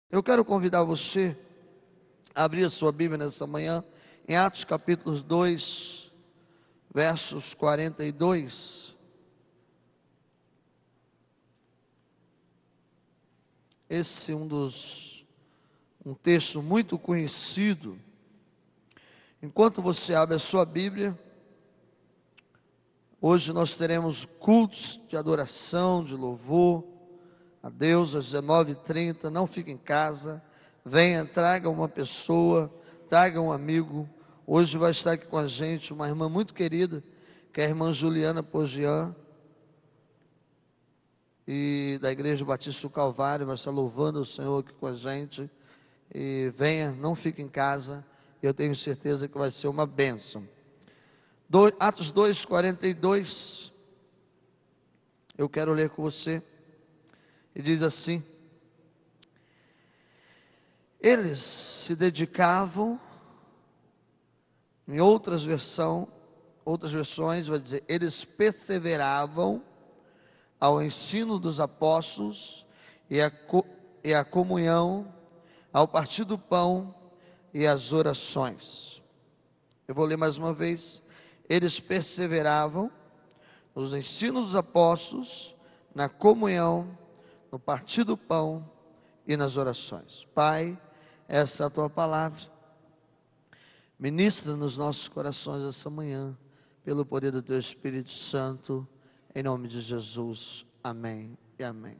Eu quero convidar você a abrir a sua Bíblia nessa manhã, em Atos capítulo 2, versos 42. Esse é um texto muito conhecido. Enquanto você abre a sua Bíblia, hoje nós teremos cultos de adoração, de louvor a Deus às 19h30. Não fique em casa, venha, traga uma pessoa, traga um amigo. Hoje vai estar aqui com a gente uma irmã muito querida, que é a irmã Juliana Pogian, e da Igreja Batista do Calvário, vai estar louvando o Senhor aqui com a gente. E venha, não fique em casa, eu tenho certeza que vai ser uma bênção. Atos 2, 42, eu quero ler com você, e diz assim: eles se dedicavam, em outras versões vai dizer, eles perseveravam ao ensino dos apóstolos e à comunhão, ao partir do pão e às orações. Eu vou ler mais uma vez. Eles perseveravam nos ensinos dos apóstolos, na comunhão, no partir do pão e nas orações. Pai, essa é a tua palavra. Ministra nos nossos corações essa manhã, pelo poder do teu Espírito Santo, em nome de Jesus. Amém e amém.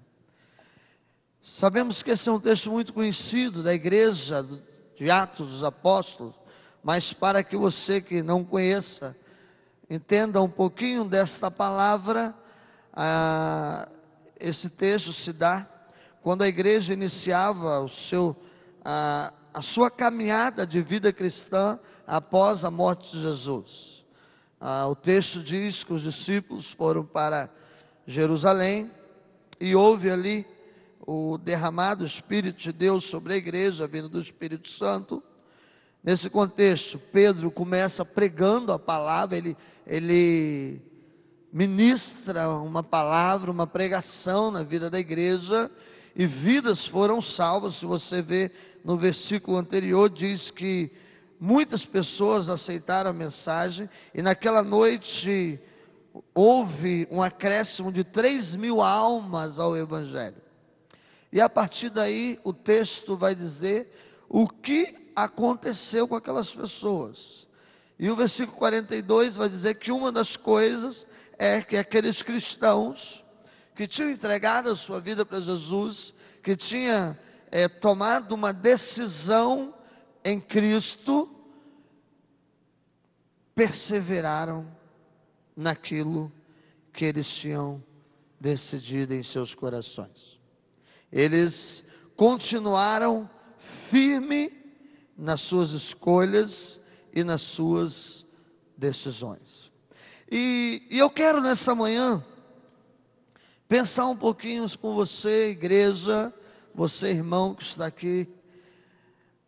Sabemos que esse é um texto muito conhecido da igreja de Atos dos Apóstolos, mas para que você que não conheça, entenda um pouquinho desta palavra, esse texto se dá quando a igreja iniciava a sua caminhada de vida cristã após a morte de Jesus. O texto diz que os discípulos foram para Jerusalém e houve ali o derramado Espírito de Deus sobre a igreja, vindo do Espírito Santo. Nesse contexto, Pedro começa pregando a palavra, ele ministra uma palavra, uma pregação na vida da igreja, e vidas foram salvas. Se você vê no versículo anterior, diz que muitas pessoas aceitaram a mensagem, e naquela noite houve um acréscimo de 3.000 almas ao Evangelho. E a partir daí o texto vai dizer o que aconteceu com aquelas pessoas. E o versículo 42 vai dizer que uma das coisas é que aqueles cristãos que tinham entregado a sua vida para Jesus, que tinham tomado uma decisão em Cristo, perseveraram naquilo que eles tinham decidido em seus corações. Eles continuaram firme nas suas escolhas e nas suas decisões. E eu quero nessa manhã pensar um pouquinho com você, igreja, você, irmão que está aqui,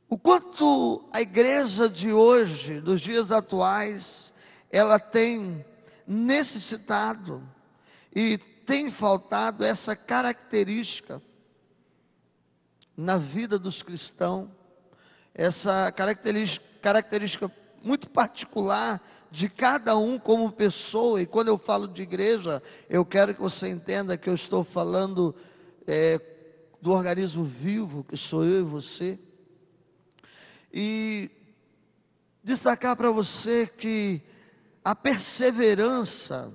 o quanto a igreja de hoje, dos dias atuais, ela tem necessitado e tem faltado essa característica na vida dos cristãos, essa característica muito particular de cada um como pessoa. E quando eu falo de igreja, eu quero que você entenda que eu estou falando do organismo vivo, que sou eu e você. E destacar para você que a perseverança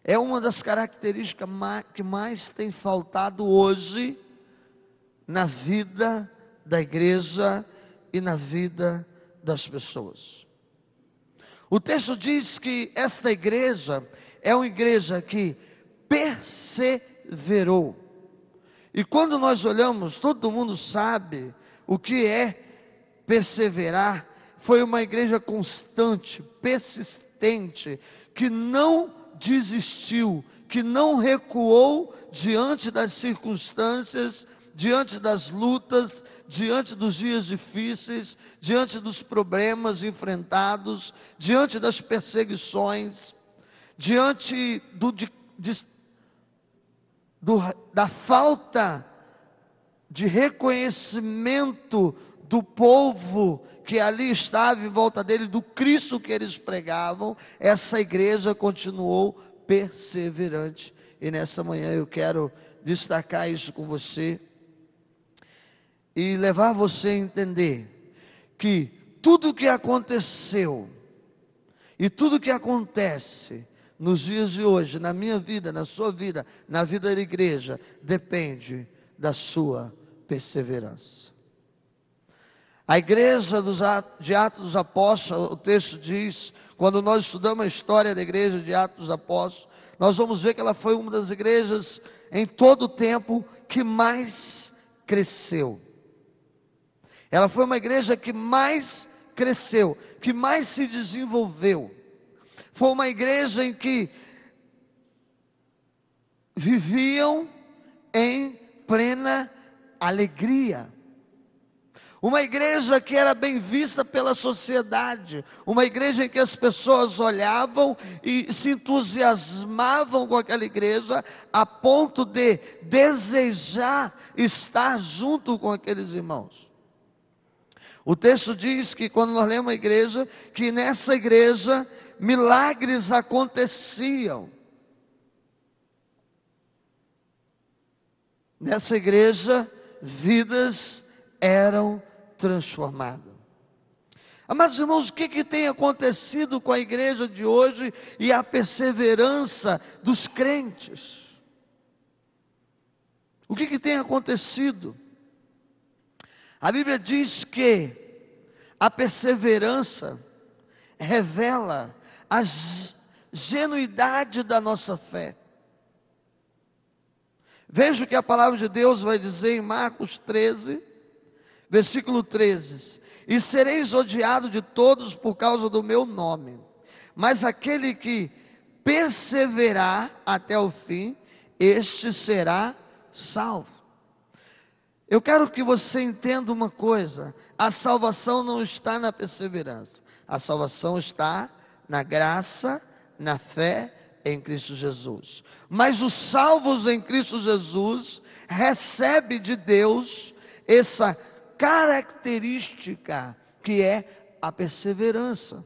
é uma das características que mais tem faltado hoje na vida da igreja e na vida das pessoas. O texto diz que esta igreja é uma igreja que perseverou. E quando nós olhamos, todo mundo sabe o que é perseverar. Foi uma igreja constante, persistente, que não desistiu, que não recuou diante das circunstâncias, diante das lutas, diante dos dias difíceis, diante dos problemas enfrentados, diante das perseguições, diante da falta de reconhecimento do povo que ali estava em volta dele, do Cristo que eles pregavam, essa igreja continuou perseverante. E nessa manhã eu quero destacar isso com você e levar você a entender que tudo que aconteceu e tudo que acontece nos dias de hoje, na minha vida, na sua vida, na vida da igreja, depende da sua perseverança. A igreja de Atos dos Apóstolos, o texto diz, quando nós estudamos a história da igreja de Atos dos Apóstolos, nós vamos ver que ela foi uma das igrejas em todo o tempo que mais cresceu. Ela foi uma igreja que mais cresceu, que mais se desenvolveu. Foi uma igreja em que viviam em plena alegria. Uma igreja que era bem vista pela sociedade, uma igreja em que as pessoas olhavam e se entusiasmavam com aquela igreja, a ponto de desejar estar junto com aqueles irmãos. O texto diz que quando nós lemos a igreja, que nessa igreja milagres aconteciam. Nessa igreja, vidas eram transformadas. Amados irmãos, o que tem acontecido com a igreja de hoje e a perseverança dos crentes? O que tem acontecido? A Bíblia diz que a perseverança revela a genuidade da nossa fé. Veja o que a palavra de Deus vai dizer em Marcos 13, versículo 13: e sereis odiados de todos por causa do meu nome, mas aquele que perseverar até o fim, este será salvo. Eu quero que você entenda uma coisa: a salvação não está na perseverança, a salvação está na graça, na fé em Cristo Jesus. Mas os salvos em Cristo Jesus recebem de Deus essa característica que é a perseverança.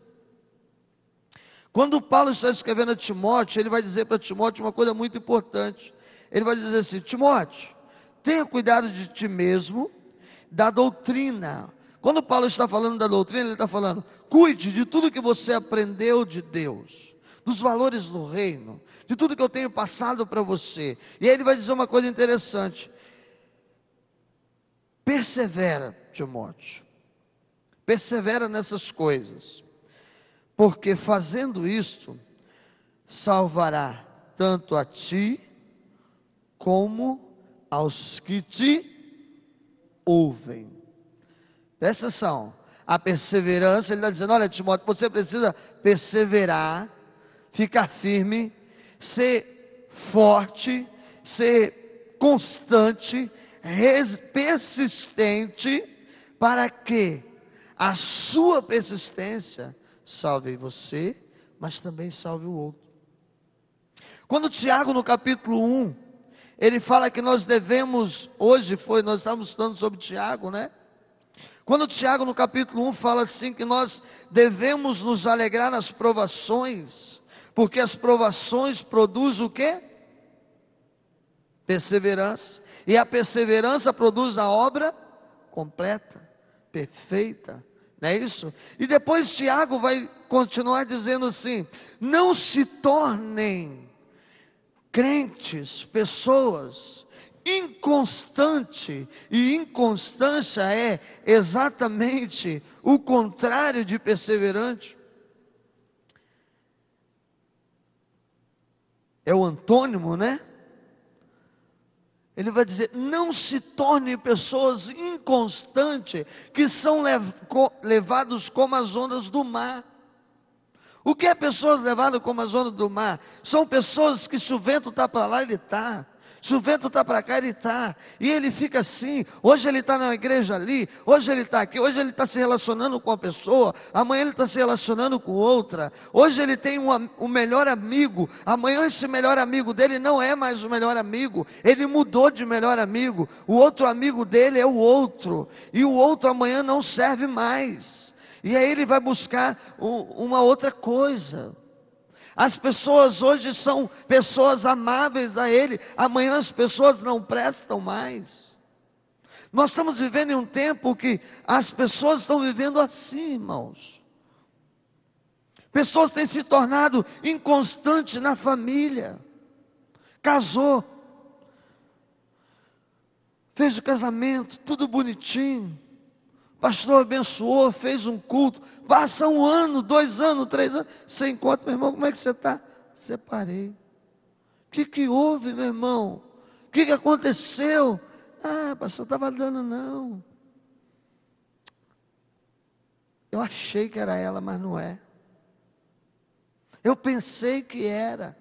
Quando Paulo está escrevendo a Timóteo, ele vai dizer para Timóteo uma coisa muito importante. Ele vai dizer assim: Timóteo, tenha cuidado de ti mesmo, da doutrina. Quando Paulo está falando da doutrina, ele está falando: cuide de tudo que você aprendeu de Deus, dos valores do reino, de tudo que eu tenho passado para você. E aí ele vai dizer uma coisa interessante: persevera, Timóteo, persevera nessas coisas, porque fazendo isto, salvará tanto a ti, como aos que te ouvem. Presta atenção, a perseverança, ele está dizendo: olha, Timóteo, você precisa perseverar, ficar firme, ser forte, ser constante, persistente, para que a sua persistência salve você, mas também salve o outro. Quando Tiago, no capítulo 1, ele fala que nós devemos, nós estamos estudando sobre Tiago, né? Quando Tiago, no capítulo 1, fala assim, que nós devemos nos alegrar nas provações, porque as provações produzem o quê? Perseverança. E a perseverança produz a obra completa, perfeita. Não é isso? E depois Tiago vai continuar dizendo assim: não se tornem crentes, pessoas inconstante, e inconstância é exatamente o contrário de perseverante. É o antônimo, né? Ele vai dizer: não se tornem pessoas inconstantes, que são levados como as ondas do mar. O que é pessoas levadas como as ondas do mar? São pessoas que, se o vento está para lá, ele está. Se o vento está para cá, ele está. E ele fica assim. Hoje ele está na igreja ali. Hoje ele está aqui. Hoje ele está se relacionando com uma pessoa. Amanhã ele está se relacionando com outra. Hoje ele tem um melhor amigo. Amanhã esse melhor amigo dele não é mais o melhor amigo. Ele mudou de melhor amigo. O outro amigo dele é o outro. E o outro amanhã não serve mais. E aí ele vai buscar uma outra coisa. As pessoas hoje são pessoas amáveis a Ele, amanhã as pessoas não prestam mais. Nós estamos vivendo em um tempo que as pessoas estão vivendo assim, irmãos. Pessoas têm se tornado inconstantes na família. Casou, fez o casamento, tudo bonitinho. Pastor abençoou, fez um culto. Passa 1 ano, 2 anos, 3 anos. Você encontra, meu irmão, como é que você está? Separei. O que houve, meu irmão? O que aconteceu? Ah, pastor, estava dando não. Eu achei que era ela, mas não é. Eu pensei que era.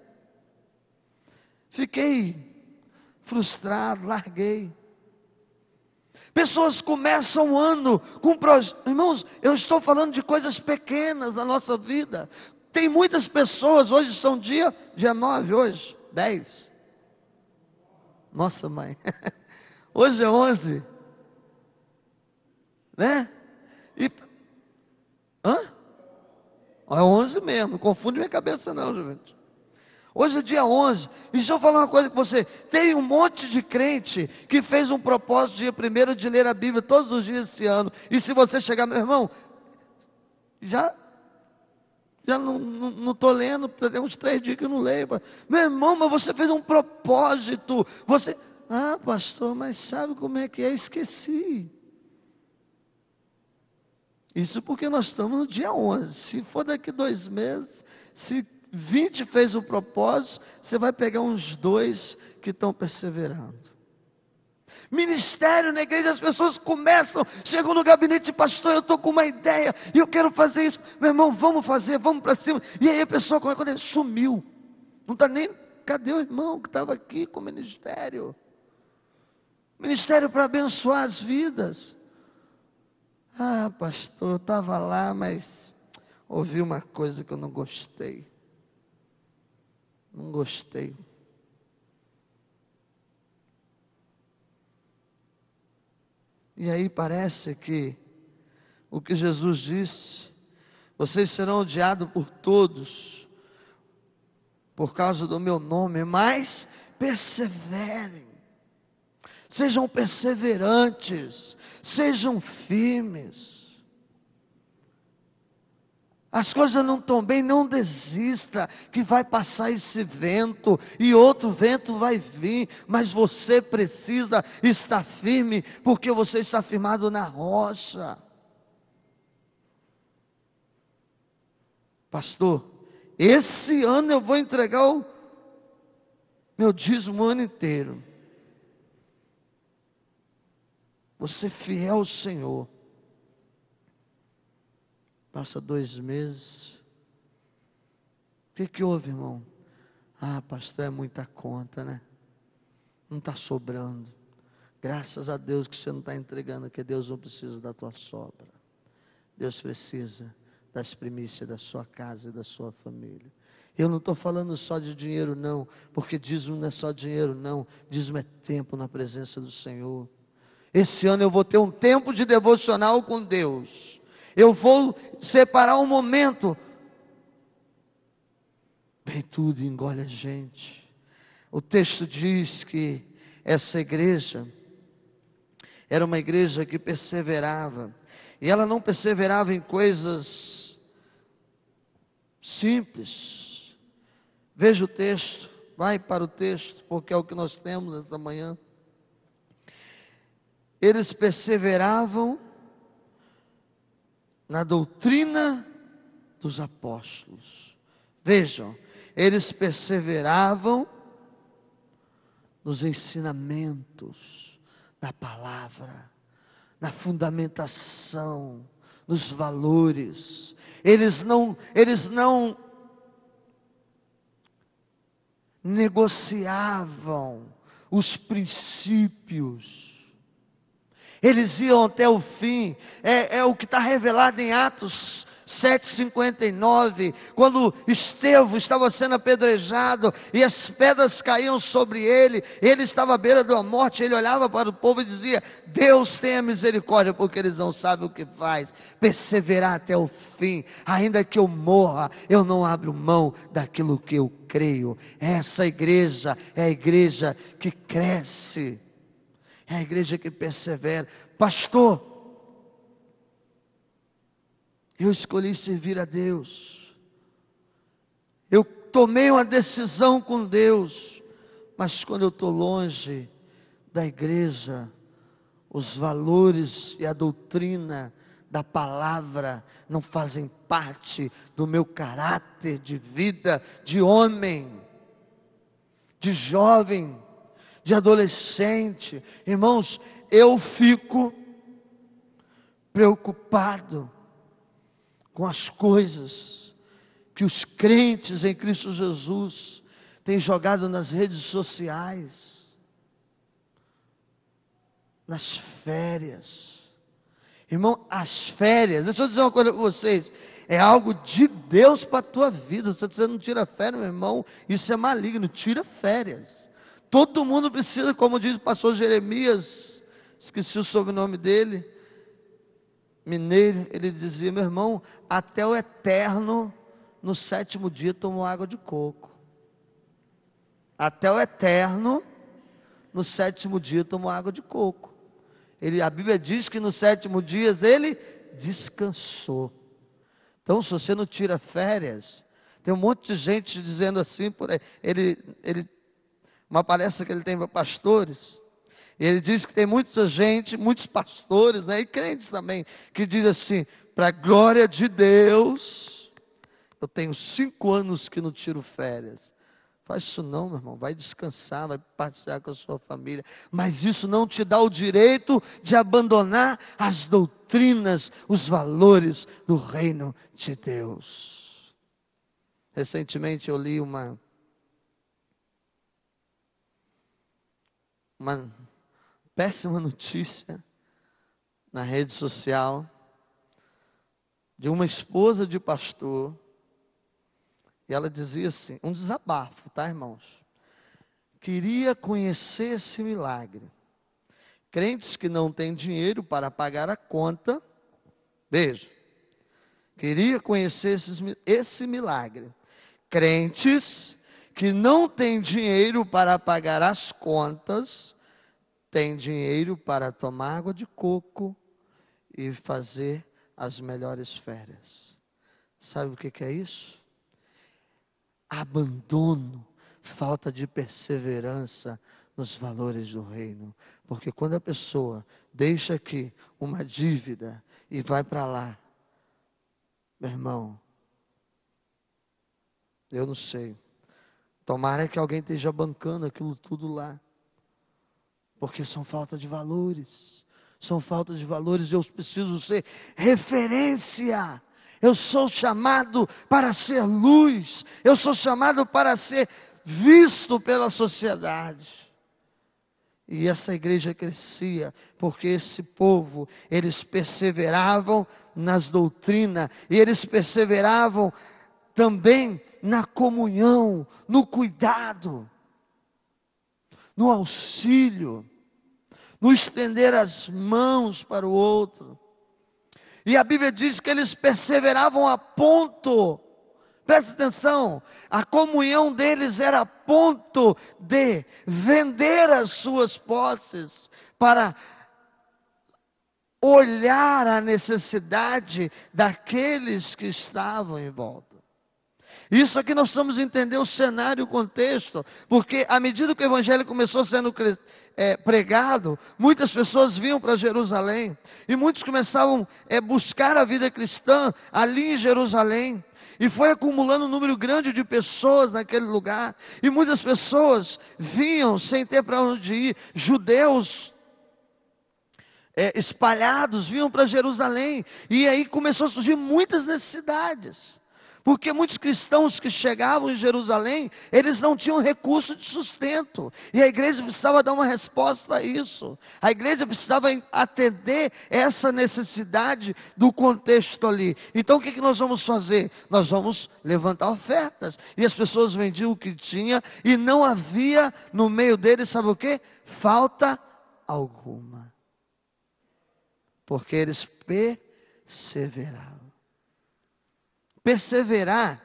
Fiquei frustrado, larguei. Pessoas começam o ano com projetos. Irmãos, eu estou falando de coisas pequenas na nossa vida. Tem muitas pessoas, hoje são dia 9 hoje, 10. Nossa mãe, hoje é 11. Né? É 11 mesmo, não confunde minha cabeça não, gente. Hoje é dia 11, e deixa eu falar uma coisa com você, tem um monte de crente que fez um propósito dia 1º de ler a Bíblia todos os dias esse ano, e se você chegar, meu irmão, já não estou lendo, tem uns 3 dias que eu não leio, meu irmão, mas você fez um propósito, pastor, mas sabe como é que é? Esqueci. Isso porque nós estamos no dia 11, se for daqui 2 meses, se 20 fez o propósito, você vai pegar uns 2 que estão perseverando. Ministério na igreja, as pessoas começam, chegam no gabinete, pastor, eu estou com uma ideia, e eu quero fazer isso, meu irmão, vamos fazer, vamos para cima, e aí a pessoa, quando ele sumiu, não está nem, cadê o irmão que estava aqui com o ministério? Ministério para abençoar as vidas. Ah, pastor, eu estava lá, mas ouvi uma coisa que eu não gostei. Não gostei. E aí parece que o que Jesus disse, vocês serão odiados por todos, por causa do meu nome, mas perseverem, sejam perseverantes, sejam firmes. As coisas não estão bem, não desista, que vai passar esse vento, e outro vento vai vir, mas você precisa estar firme, porque você está firmado na rocha. Pastor, esse ano eu vou entregar o meu dízimo o ano inteiro. Você fiel ao Senhor. Passa 2 meses. O que houve, irmão? Ah, pastor, é muita conta, né? Não está sobrando. Graças a Deus que você não está entregando, que Deus não precisa da tua sobra. Deus precisa das primícias da sua casa e da sua família. Eu não estou falando só de dinheiro não, porque dízimo não é só dinheiro não, dízimo é tempo na presença do Senhor. Esse ano eu vou ter um tempo de devocional com Deus. Eu vou separar um momento. Vem tudo e engole a gente. O texto diz que essa igreja era uma igreja que perseverava. E ela não perseverava em coisas simples. Veja o texto, vai para o texto, porque é o que nós temos essa manhã. Eles perseveravam na doutrina dos apóstolos. Vejam, eles perseveravam nos ensinamentos da palavra, na fundamentação, nos valores. Eles não negociavam os princípios. Eles iam até o fim. É o que está revelado em Atos 7:59, quando Estevão estava sendo apedrejado e as pedras caíam sobre ele estava à beira da morte. Ele olhava para o povo e dizia: Deus tenha misericórdia, porque eles não sabem o que faz. Perseverar até o fim, ainda que eu morra, eu não abro mão daquilo que eu creio. Essa igreja é a igreja que cresce, é a igreja que persevera. Pastor, eu escolhi servir a Deus, eu tomei uma decisão com Deus, mas quando eu estou longe da igreja, os valores e a doutrina da palavra não fazem parte do meu caráter de vida, de homem, de jovem, de adolescente. Irmãos, eu fico preocupado com as coisas que os crentes em Cristo Jesus têm jogado nas redes sociais, nas férias. Irmão, as férias, deixa eu dizer uma coisa para vocês, é algo de Deus para a tua vida. Se você não tira férias, meu irmão, isso é maligno. Tira férias. Todo mundo precisa, como diz o pastor Jeremias, esqueci o sobrenome dele, mineiro, ele dizia: meu irmão, até o Eterno no 7º dia tomou água de coco. Até o Eterno no 7º dia tomou água de coco. A Bíblia diz que nos 7º dia ele descansou. Então, se você não tira férias, tem um monte de gente dizendo assim por aí. Uma palestra que ele tem para pastores, ele diz que tem muita gente, muitos pastores, né, e crentes também, que diz assim: para a glória de Deus, eu tenho 5 anos que não tiro férias. Faz isso não, meu irmão, vai descansar, vai passear com a sua família, mas isso não te dá o direito de abandonar as doutrinas, os valores do reino de Deus. Recentemente eu li uma péssima notícia na rede social de uma esposa de pastor, e ela dizia assim, um desabafo, tá, irmãos? Queria conhecer esse milagre. Crentes que não têm dinheiro para pagar a conta, veja, queria conhecer esse milagre. Crentes que não têm dinheiro para pagar as contas, têm dinheiro para tomar água de coco e fazer as melhores férias. Sabe o que é isso? Abandono, falta de perseverança nos valores do reino. Porque quando a pessoa deixa aqui uma dívida e vai para lá, meu irmão, eu não sei, tomara que alguém esteja bancando aquilo tudo lá, porque são falta de valores. São falta de valores. Eu preciso ser referência. Eu sou chamado para ser luz. Eu sou chamado para ser visto pela sociedade. E essa igreja crescia, porque esse povo, eles perseveravam nas doutrinas, e eles perseveravam também na comunhão, no cuidado, no auxílio, no estender as mãos para o outro. E a Bíblia diz que eles perseveravam a ponto, preste atenção, a comunhão deles era a ponto de vender as suas posses para olhar a necessidade daqueles que estavam em volta. Isso aqui nós precisamos entender o cenário, o contexto, porque à medida que o evangelho começou sendo pregado, muitas pessoas vinham para Jerusalém, e muitos começavam a buscar a vida cristã ali em Jerusalém, e foi acumulando um número grande de pessoas naquele lugar, e muitas pessoas vinham sem ter para onde ir, judeus espalhados vinham para Jerusalém, e aí começou a surgir muitas necessidades. Porque muitos cristãos que chegavam em Jerusalém, eles não tinham recurso de sustento. E a igreja precisava dar uma resposta a isso. A igreja precisava atender essa necessidade do contexto ali. Então o que nós vamos fazer? Nós vamos levantar ofertas. E as pessoas vendiam o que tinha e não havia no meio deles, sabe o quê? Falta alguma. Porque eles perseveravam. Perseverar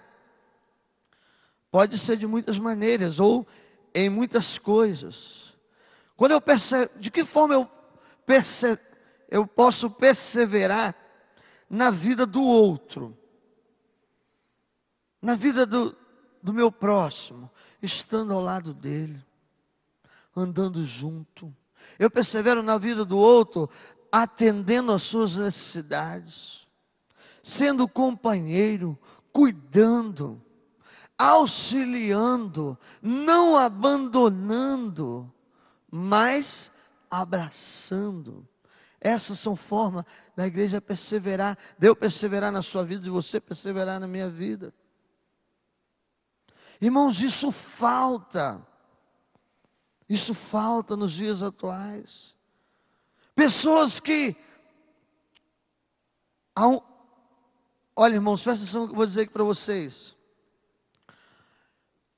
pode ser de muitas maneiras ou em muitas coisas. Quando eu de que forma eu posso perseverar na vida do outro, na vida do meu próximo, estando ao lado dele, andando junto. Eu persevero na vida do outro, atendendo às suas necessidades, sendo companheiro, cuidando, auxiliando, não abandonando, mas abraçando. Essas são formas da igreja perseverar, de eu perseverar na sua vida e você perseverar na minha vida. Irmãos, isso falta nos dias atuais. Pessoas que olha, irmãos, presta atenção no que eu vou dizer aqui para vocês.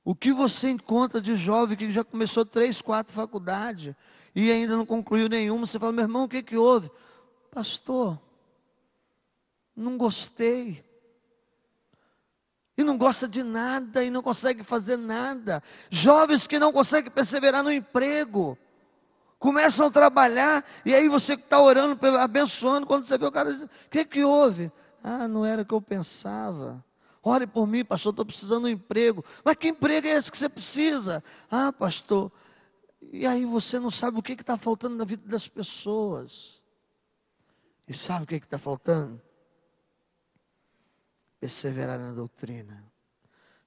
O que você encontra de jovem que já começou 3, 4 faculdades e ainda não concluiu nenhuma, você fala, meu irmão, o que houve? Pastor, não gostei. E não gosta de nada e não consegue fazer nada. Jovens que não conseguem perseverar no emprego. Começam a trabalhar e aí você que está orando, abençoando, quando você vê o cara diz, o que houve? Ah, não era o que eu pensava. Ore por mim, pastor, estou precisando de um emprego. Mas que emprego é esse que você precisa? Ah, pastor. E aí você não sabe o que está faltando na vida das pessoas. E sabe o que está faltando? Perseverar na doutrina.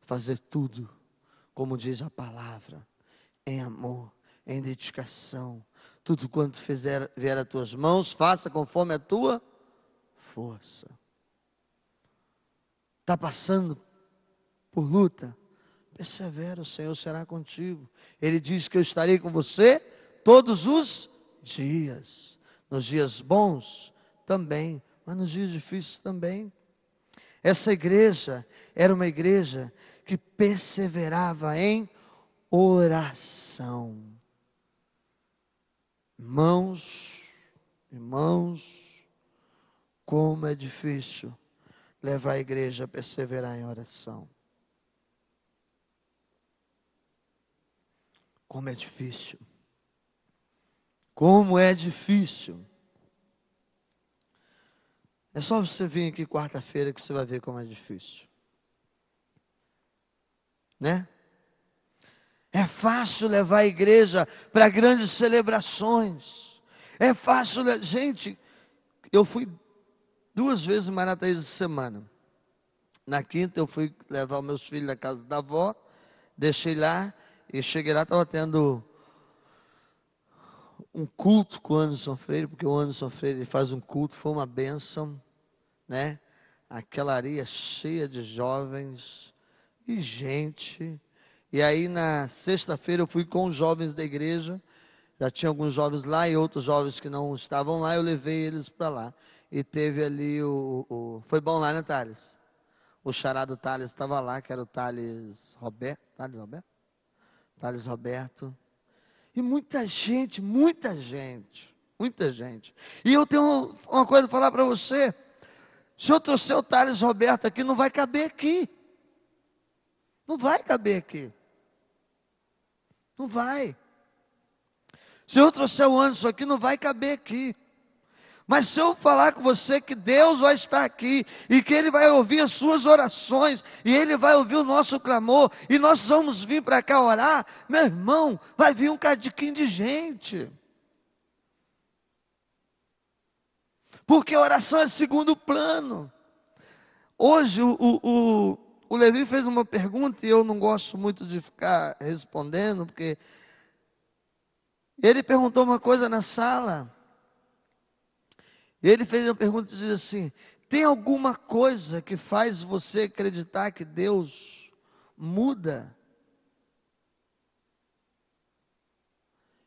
Fazer tudo, como diz a palavra, em amor, em dedicação. Tudo quanto vier às tuas mãos, faça conforme a tua força. Está passando por luta? Persevera, o Senhor será contigo. Ele diz que eu estarei com você todos os dias. Nos dias bons também, mas nos dias difíceis também. Essa igreja era uma igreja que perseverava em oração. Irmãos, como é difícil levar a igreja a perseverar em oração. Como é difícil. Como é difícil. É só você vir aqui quarta-feira que você vai ver como é difícil. Né? É fácil levar a igreja para grandes celebrações. É fácil, gente, eu fui 2 vezes em Marataízes essa semana. Na quinta eu fui levar os meus filhos na casa da avó, deixei lá e cheguei lá, estava tendo um culto com o Anderson Freire, porque o Anderson Freire faz um culto, foi uma bênção, né? Aquela areia cheia de jovens e gente. E aí na sexta-feira eu fui com os jovens da igreja, já tinha alguns jovens lá e outros jovens que não estavam lá, eu levei eles para lá. E teve ali foi bom lá, né, Thales? O xará do Thales estava lá, que era o Thales Roberto. Thales Roberto. E muita gente. E eu tenho uma coisa para falar para você. Se eu trouxer o Thales Roberto aqui, não vai caber aqui. Não vai caber aqui. Não vai. Se eu trouxer o Anderson aqui, não vai caber aqui. Mas se eu falar com você que Deus vai estar aqui e que Ele vai ouvir as suas orações e Ele vai ouvir o nosso clamor e nós vamos vir para cá orar, meu irmão, vai vir um cadiquinho de gente. Porque a oração é segundo plano. Hoje o Levi fez uma pergunta e eu não gosto muito de ficar respondendo, porque ele perguntou uma coisa na sala. Ele fez uma pergunta e disse assim: Tem alguma coisa que faz você acreditar que Deus muda?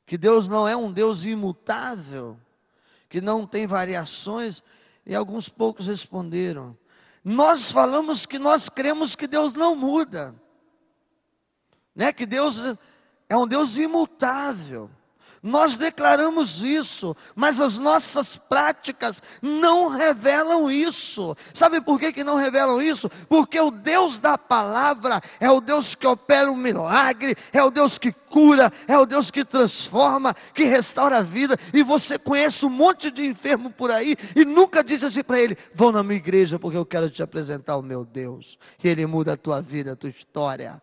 Que Deus não é um Deus imutável? Que não tem variações? E alguns poucos responderam. Nós falamos que nós cremos que Deus não muda, né? Que Deus é um Deus imutável. Nós declaramos isso, mas as nossas práticas não revelam isso. Sabe por que não revelam isso? Porque o Deus da palavra é o Deus que opera um milagre, é o Deus que cura, é o Deus que transforma, que restaura a vida. E você conhece um monte de enfermo por aí e nunca diz assim para ele: vão na minha igreja porque eu quero te apresentar o meu Deus. E ele muda a tua vida, a tua história.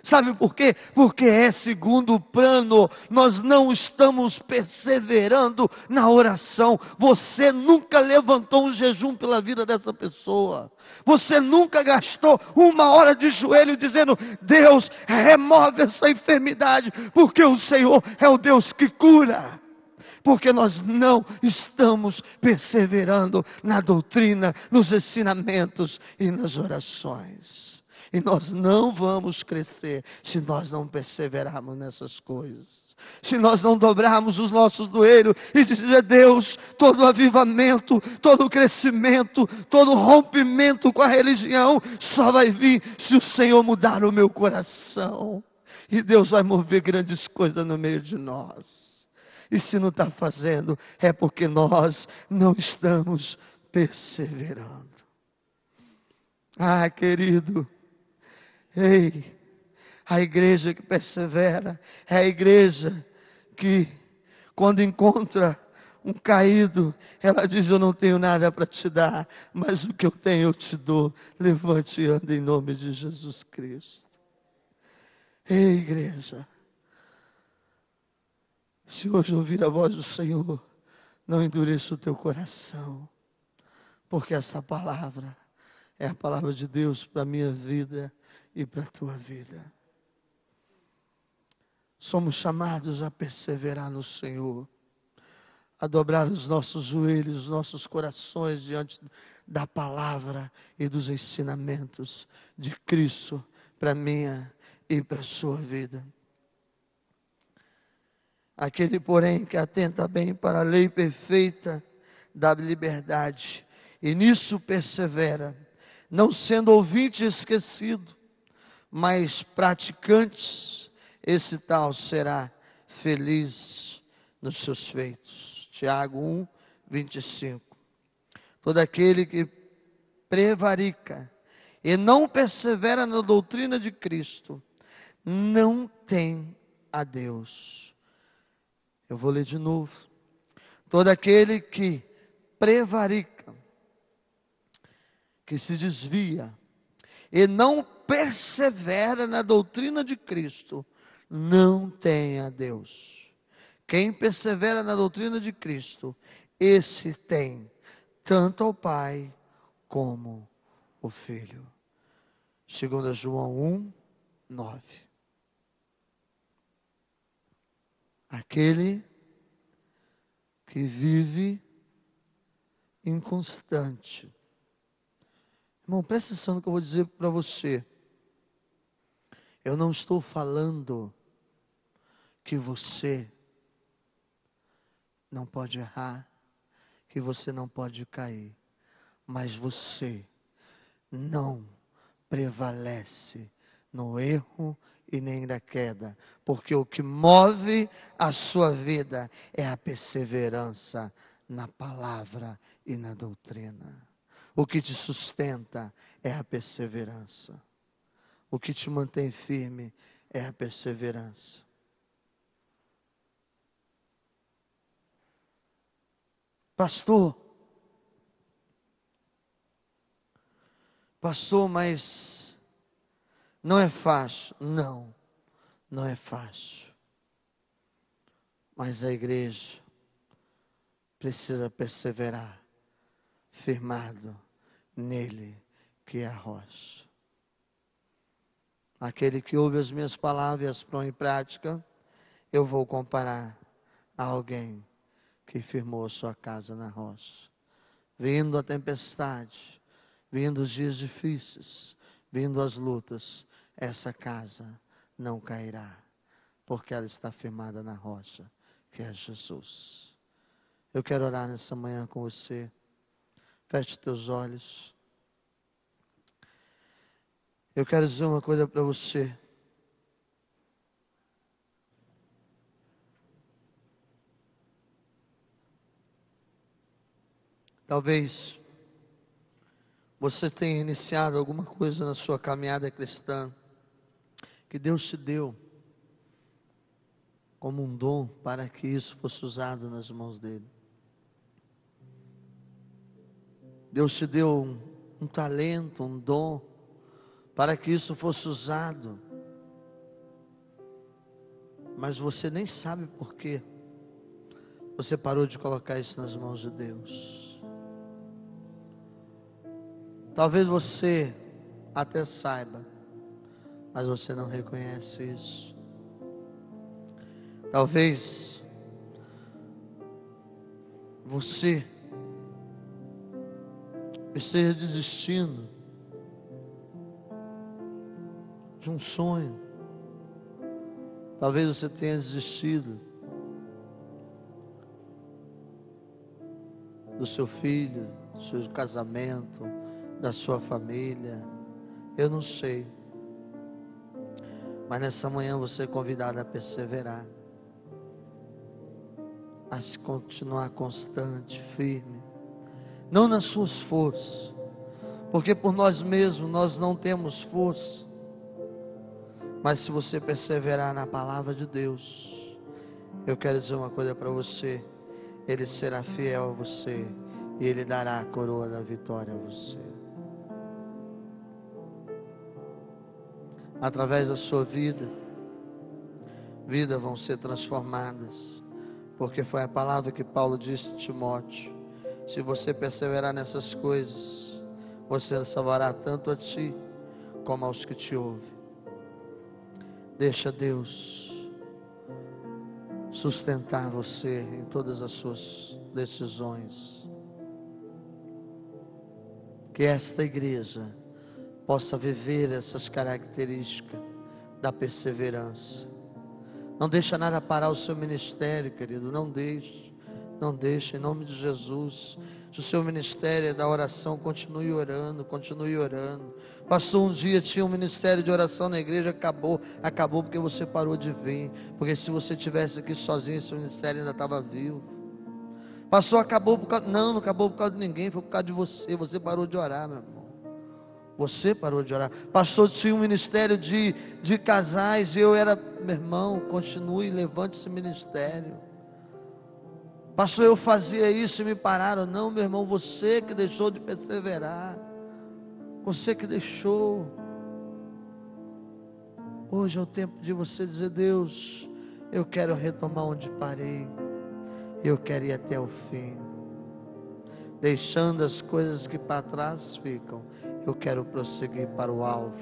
Sabe por quê? Porque é segundo plano. Nós não estamos perseverando na oração. Você nunca levantou um jejum pela vida dessa pessoa. Você nunca gastou uma hora de joelho dizendo: Deus, remove essa enfermidade, porque o Senhor é o Deus que cura. Porque nós não estamos perseverando na doutrina, nos ensinamentos e nas orações. E nós não vamos crescer se nós não perseverarmos nessas coisas. Se nós não dobrarmos os nossos joelhos e dizer: Deus, todo avivamento, todo crescimento, todo rompimento com a religião só vai vir se o Senhor mudar o meu coração. E Deus vai mover grandes coisas no meio de nós. E se não está fazendo, é porque nós não estamos perseverando. Ah, querido, ei, a igreja que persevera é a igreja que, quando encontra um caído, ela diz: eu não tenho nada para te dar, mas o que eu tenho eu te dou. Levante e anda em nome de Jesus Cristo. Ei, igreja, se hoje ouvir a voz do Senhor, não endureça o teu coração, porque essa palavra é a palavra de Deus para a minha vida e para a tua vida. Somos chamados a perseverar no Senhor, a dobrar os nossos joelhos, os nossos corações diante da palavra e dos ensinamentos de Cristo para a minha e para a sua vida. Aquele, porém, que atenta bem para a lei perfeita da liberdade, e nisso persevera, não sendo ouvinte esquecido, mas praticantes, esse tal será feliz nos seus feitos. Tiago 1, 25. Todo aquele que prevarica e não persevera na doutrina de Cristo, não tem a Deus. Eu vou ler de novo. Todo aquele que prevarica, que se desvia e não persevera na doutrina de Cristo, não tem a Deus. Quem persevera na doutrina de Cristo, esse tem tanto ao Pai como o Filho. 2 João 1, 9. Aquele que vive inconstante. Irmão, presta atenção no que eu vou dizer para você. Eu não estou falando que você não pode errar, que você não pode cair, mas você não prevalece no erro e nem na queda, porque o que move a sua vida é a perseverança na palavra e na doutrina. O que te sustenta é a perseverança. O que te mantém firme é a perseverança. Pastor, mas não é fácil. Não, não é fácil. Mas a igreja precisa perseverar, firmado nele que é a rocha. Aquele que ouve as minhas palavras e as põe em prática, eu vou comparar a alguém que firmou a sua casa na rocha. vindo a tempestade, vindo os dias difíceis, vindo as lutas, essa casa não cairá, porque ela está firmada na rocha, que é Jesus. Eu quero orar nessa manhã com você. Feche teus olhos. Eu quero dizer uma coisa para você. Talvez você tenha iniciado alguma coisa na sua caminhada cristã que Deus te deu como um dom para que isso fosse usado nas mãos dele. Deus te deu um talento, um dom para que isso fosse usado, mas você nem sabe por quê você parou de colocar isso nas mãos de Deus. Talvez você até saiba, mas você não reconhece isso. Talvez você esteja desistindo de um sonho. Talvez você tenha desistido do seu filho, do seu casamento, da sua família. Eu não sei. Mas nessa manhã você é convidado a perseverar, a se continuar constante, firme, não nas suas forças, porque por nós mesmos nós não temos força. Mas se você perseverar na palavra de Deus, eu quero dizer uma coisa para você: Ele será fiel a você e Ele dará a coroa da vitória a você. Através da sua vida, vidas vão ser transformadas, porque foi a palavra que Paulo disse a Timóteo: se você perseverar nessas coisas, você salvará tanto a ti como aos que te ouvem. Deixa Deus sustentar você em todas as suas decisões. Que esta igreja possa viver essas características da perseverança. Não deixa nada parar o seu ministério, querido. Não deixe, não deixe, em nome de Jesus. Se o seu ministério é da oração, continue orando, continue orando. Pastor, um dia tinha um ministério de oração na igreja, acabou porque você parou de vir. Porque se você estivesse aqui sozinho, esse ministério ainda estava vivo. Pastor, acabou por causa... Não acabou por causa de ninguém, foi por causa de você. Você parou de orar, meu irmão. Você parou de orar. Pastor, tinha um ministério de casais, e eu era, meu irmão, continue, levante esse ministério. Pastor, eu fazia isso e me pararam. Não, meu irmão, você que deixou de perseverar. Você que deixou. Hoje é o tempo de você dizer: Deus, eu quero retomar onde parei. Eu quero ir até o fim. Deixando as coisas que para trás ficam, eu quero prosseguir para o alvo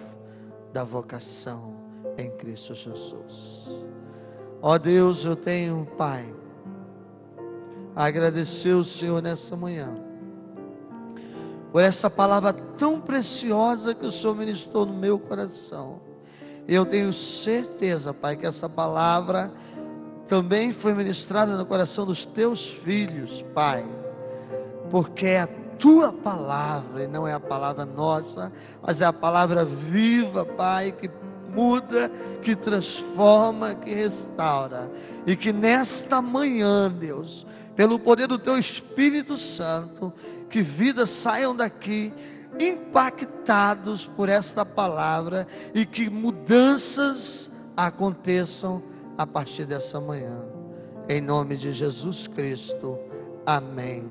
da vocação em Cristo Jesus. Ó Deus, eu tenho, Pai, a agradecer o Senhor nessa manhã, por essa palavra tão preciosa que o Senhor ministrou no meu coração. Eu tenho certeza, Pai, que essa palavra também foi ministrada no coração dos teus filhos, Pai, porque é a tua palavra e não é a palavra nossa, mas é a palavra viva, Pai, que muda, que transforma, que restaura. E que nesta manhã, Deus, pelo poder do teu Espírito Santo, que vidas saiam daqui impactados por esta palavra e que mudanças aconteçam a partir dessa manhã. Em nome de Jesus Cristo. Amém.